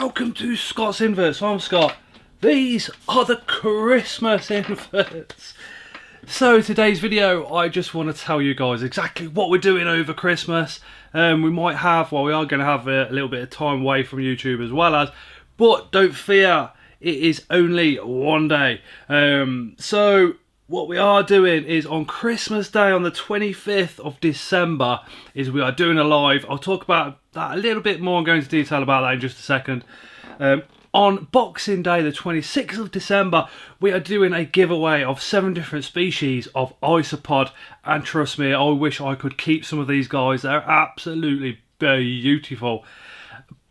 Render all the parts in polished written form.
welcome to Scott's Inverts. I'm Scott. These are the Christmas inverts. So today's video, I just want to tell you guys exactly what we're doing over Christmas. We might have, well, we are going to have a little bit of time away from YouTube as well as, but don't fear, it is only one day. So what we are doing is on Christmas Day, on the 25th of December, is we are doing a live. I'll talk about that a little bit more and go into detail about that in just a second. On Boxing Day, the 26th of December, we are doing a giveaway of 7 different species of isopod. And trust me, I wish I could keep some of these guys. They're absolutely beautiful.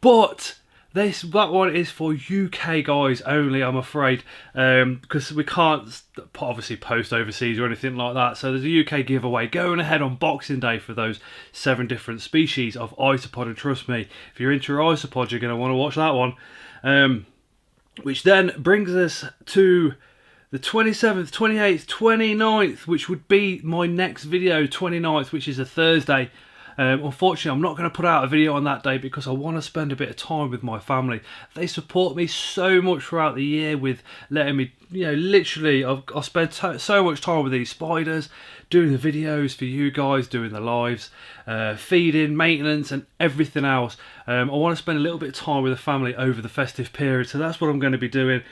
But that one is for UK guys only, I'm afraid, because we can't obviously post overseas or anything like that. So there's a UK giveaway going ahead on Boxing Day for those 7 different species of isopod, and trust me, if you're into your isopods, you're going to want to watch that one. Which then brings us to the 27th, 28th, 29th, which would be my next video, 29th, which is a Thursday. Unfortunately, I'm not going to put out a video on that day because I want to spend a bit of time with my family. They support me so much throughout the year with letting me, literally, I've spent so much time with these spiders, doing the videos for you guys, doing the lives, feeding, maintenance and everything else. I want to spend a little bit of time with the family over the festive period, so that's what I'm going to be doing.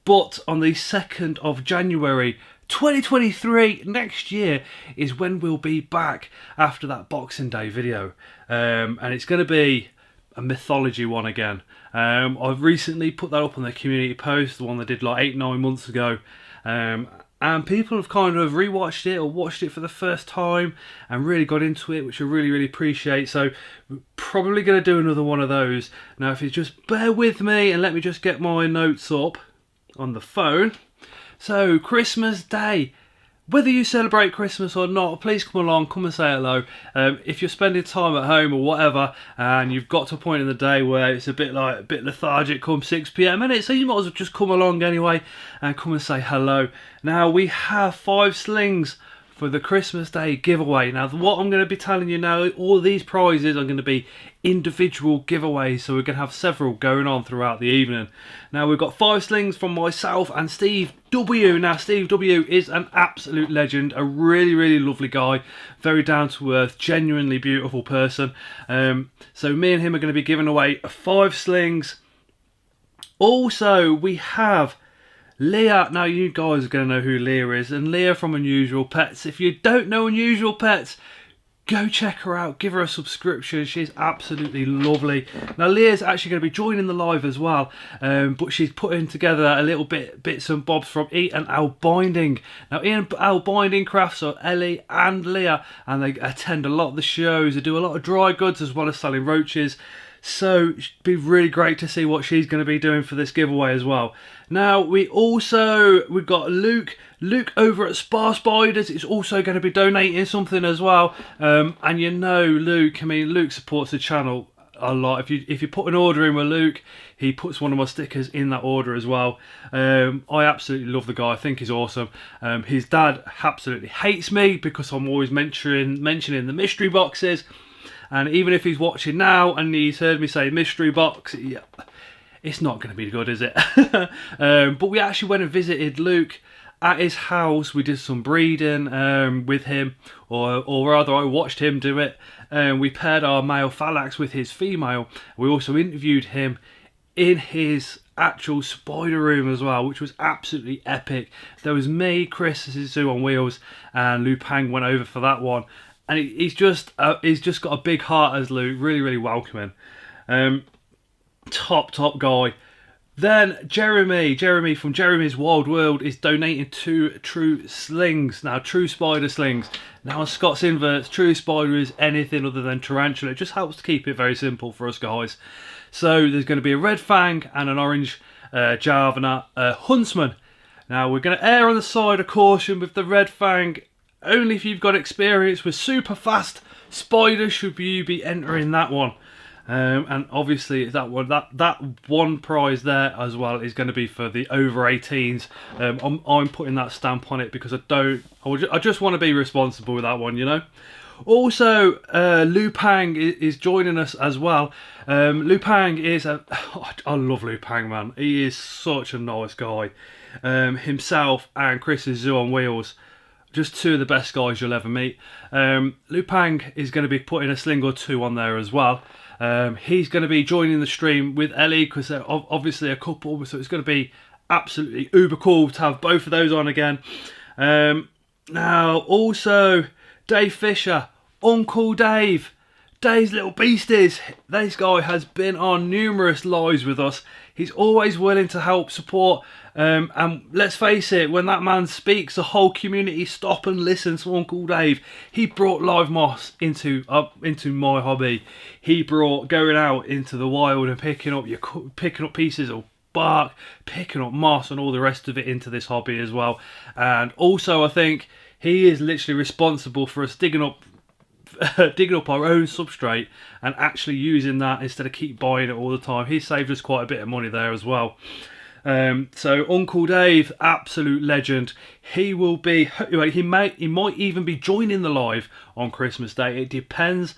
But on the 2nd of January 2023, next year, is when we'll be back after that Boxing Day video, and it's going to be a mythology one again. I've recently put that up on the community post, the one that I did like 8-9 months ago, and people have kind of rewatched it or watched it for the first time and really got into it, which I really appreciate. So we're probably going to do another one of those. Now if you just bear with me and let me just get my notes up on the phone. So, Christmas Day. Whether you celebrate Christmas or not, please come along, come and say hello. If you're spending time at home or whatever, and you've got to a point in the day where it's a bit lethargic come 6 PM, and so you might as well just come along anyway and come and say hello. Now, we have 5 slings for the Christmas Day giveaway. Now, what I'm going to be telling you now, all these prizes are going to be individual giveaways, so we're going to have several going on throughout the evening. Now, we've got 5 slings from myself and Steve W. Now, Steve W is an absolute legend, a really lovely guy, very down to earth, genuinely beautiful person. So me and him are going to be giving away 5 slings. Also, we have Leah. Now you guys are going to know who Leah is, and Leah from Unusual Pets. If you don't know Unusual Pets, go check her out, give her a subscription, she's absolutely lovely. Now Leah's actually going to be joining the live as well, but she's putting together a little bits and bobs from E and L Binding. Now E and L Binding crafts are Ellie and Leah, and they attend a lot of the shows, they do a lot of dry goods as well as selling roaches. So it'd be really great to see what she's going to be doing for this giveaway as well. Now we've got Luke over at Spa Spiders is also going to be donating something as well. And Luke, Luke supports the channel a lot. If you put an order in with Luke, he puts one of my stickers in that order as well. I absolutely love the guy. I think he's awesome. His dad absolutely hates me because I'm always mentioning the mystery boxes. And even if he's watching now and he's heard me say mystery box, yeah, it's not going to be good, is it? But we actually went and visited Luke at his house. We did some breeding with him, or rather I watched him do it. We paired our male Phalax with his female. We also interviewed him in his actual spider room as well, which was absolutely epic. There was me, Chris, Zoo on Wheels, and Lou Pang went over for that one. And he's just got a big heart as Luke, really welcoming. Top guy. Then Jeremy from Jeremy's Wild World is donating 2 true slings. Now, true spider slings. Now on Scott's Inverts, true spider is anything other than tarantula. It just helps to keep it very simple for us guys. So there's going to be a red fang and an orange Javana huntsman. Now we're going to err on the side of caution with the red fang. Only if you've got experience with super fast spiders should you be entering that one. And obviously that one prize there as well is going to be for the over 18s. I'm putting that stamp on it because I just want to be responsible with that one, Also, Lupang is joining us as well. Lupang is I love Lupang, man. He is such a nice guy. Himself and Chris is Zoo on Wheels. Just two of the best guys you'll ever meet. Lupang is going to be putting a sling or two on there as well. He's going to be joining the stream with Ellie because they're obviously a couple, so it's going to be absolutely uber cool to have both of those on again. Now, also, Dave Fisher, Uncle Dave, Dave's little beasties. This guy has been on numerous lives with us. He's always willing to help support. And let's face it, when that man speaks, the whole community stop and listen to Uncle Dave. He brought live moss into my hobby. He brought going out into the wild and picking up pieces of bark, picking up moss and all the rest of it into this hobby as well. And also, I think he is literally responsible for us digging up our own substrate and actually using that instead of keep buying it all the time. He saved us quite a bit of money there as well. So Uncle Dave, absolute legend. He will be. He might even be joining the live on Christmas Day. It depends.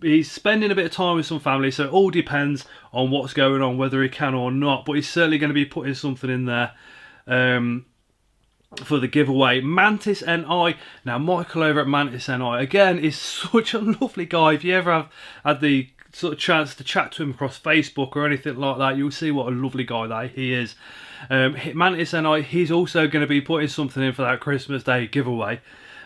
He's spending a bit of time with some family, so it all depends on what's going on, whether he can or not. But he's certainly going to be putting something in there for the giveaway. Mantis NI. Now, Michael over at Mantis NI again is such a lovely guy. If you ever have had the sort of chance to chat to him across Facebook or anything like that, you'll see what a lovely guy that he is. Mantis NI, he's also going to be putting something in for that Christmas Day giveaway.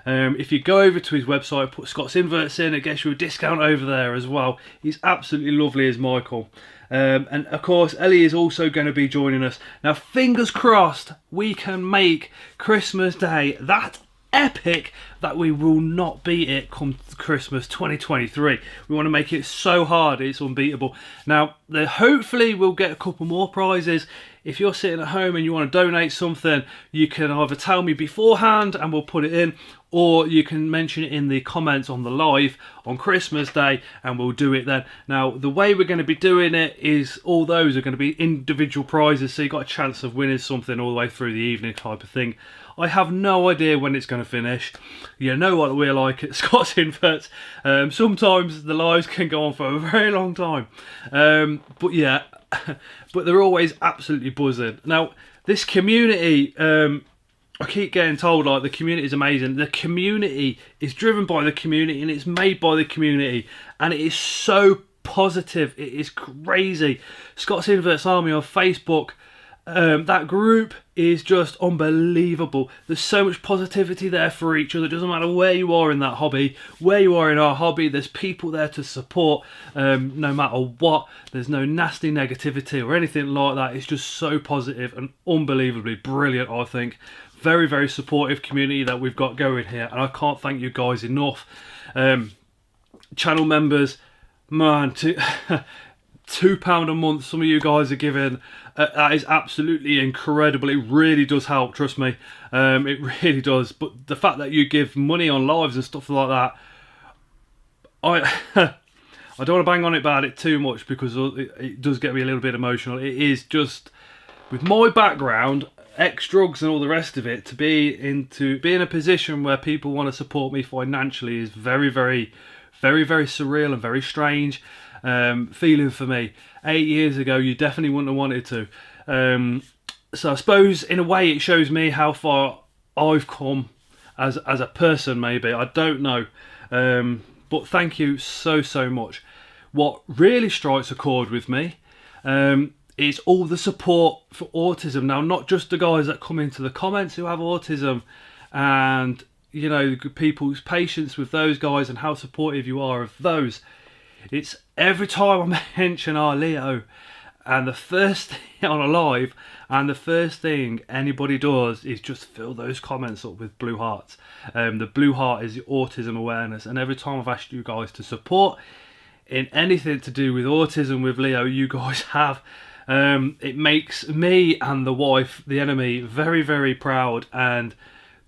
If you go over to his website, put Scott's Inverts in, it gets you a discount over there as well. He's absolutely lovely as Michael. And of course, Ellie is also going to be joining us. Now, fingers crossed, we can make Christmas Day that epic that we will not beat it come Christmas 2023. We want to make it so hard it's unbeatable. Now, hopefully we'll get a couple more prizes. If you're sitting at home and you want to donate something, you can either tell me beforehand and we'll put it in, or you can mention it in the comments on the live on Christmas Day and we'll do it then. Now, the way we're going to be doing it is all those are going to be individual prizes, so you've got a chance of winning something all the way through the evening type of thing. I have no idea when it's going to finish. You know what we're like at Scott's Inverts. Sometimes the lives can go on for a very long time. But yeah, but they're always absolutely buzzing. Now, this community, I keep getting told like the community is amazing. The community is driven by the community and it's made by the community. And it is so positive. It is crazy. Scott's Inverts Army on Facebook. That group is just unbelievable. There's so much positivity there for each other. It doesn't matter where you are in that hobby, where you are in our hobby, there's people there to support no matter what. There's no nasty negativity or anything like that. It's just so positive and unbelievably brilliant, I think. Very, very supportive community that we've got going here, and I can't thank you guys enough. Channel members, man, £2 a month some of you guys are giving. That is absolutely incredible. It really does help, trust me. It really does. But the fact that you give money on lives and stuff like that, I don't want to bang on about it too much because it does get me a little bit emotional. It is just, with my background, ex-drugs and all the rest of it, to be in a position where people want to support me financially is very, very, very, very surreal and very strange. Feeling for me. 8 years ago, you definitely wouldn't have wanted to. So I suppose in a way it shows me how far I've come as a person, maybe. I don't know. But thank you so much. What really strikes a chord with me is all the support for autism. Now, not just the guys that come into the comments who have autism and, you know, people's patience with those guys and how supportive you are of those. It's every time I mention our Leo and the first thing on a live and the first thing anybody does is just fill those comments up with blue hearts. The blue heart is the autism awareness, and every time I've asked you guys to support in anything to do with autism with Leo, you guys have. It makes me and the wife, the enemy, very, very proud, and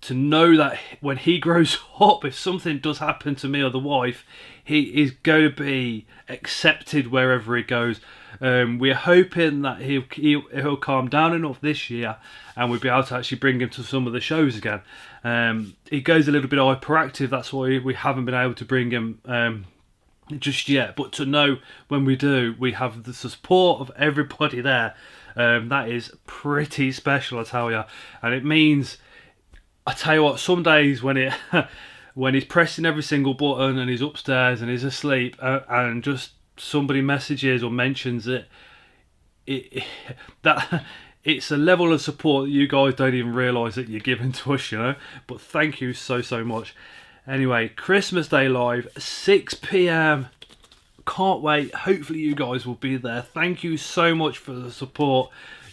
to know that when he grows up, if something does happen to me or the wife, he is going to be accepted wherever he goes. We're hoping that he'll calm down enough this year, and we'll be able to actually bring him to some of the shows again. He goes a little bit hyperactive, that's why we haven't been able to bring him just yet. But to know when we do, we have the support of everybody there. That is pretty special, I tell you. And it means, I tell you what, some days when it when he's pressing every single button and he's upstairs and he's asleep, and just somebody messages or mentions it, that it's a level of support that you guys don't even realise that you're giving to us, you know. But thank you so much. Anyway, Christmas Day Live, 6 PM. Can't wait. Hopefully you guys will be there. Thank you so much for the support,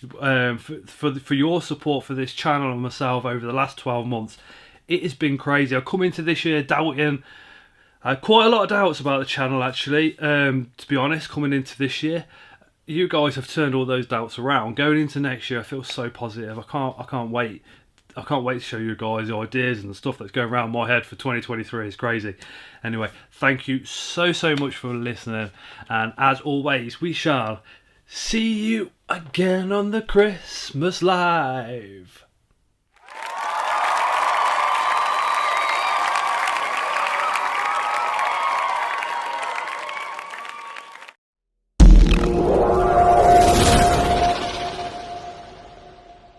for your support for this channel and myself over the last 12 months. It has been crazy. I've come into this year doubting, quite a lot of doubts about the channel actually, to be honest, coming into this year. You guys have turned all those doubts around. Going into next year, I feel so positive. I can't wait. I can't wait to show you guys the ideas and the stuff that's going around my head for 2023. It's crazy. Anyway, thank you so much for listening. And as always, we shall see you again on the Christmas Live.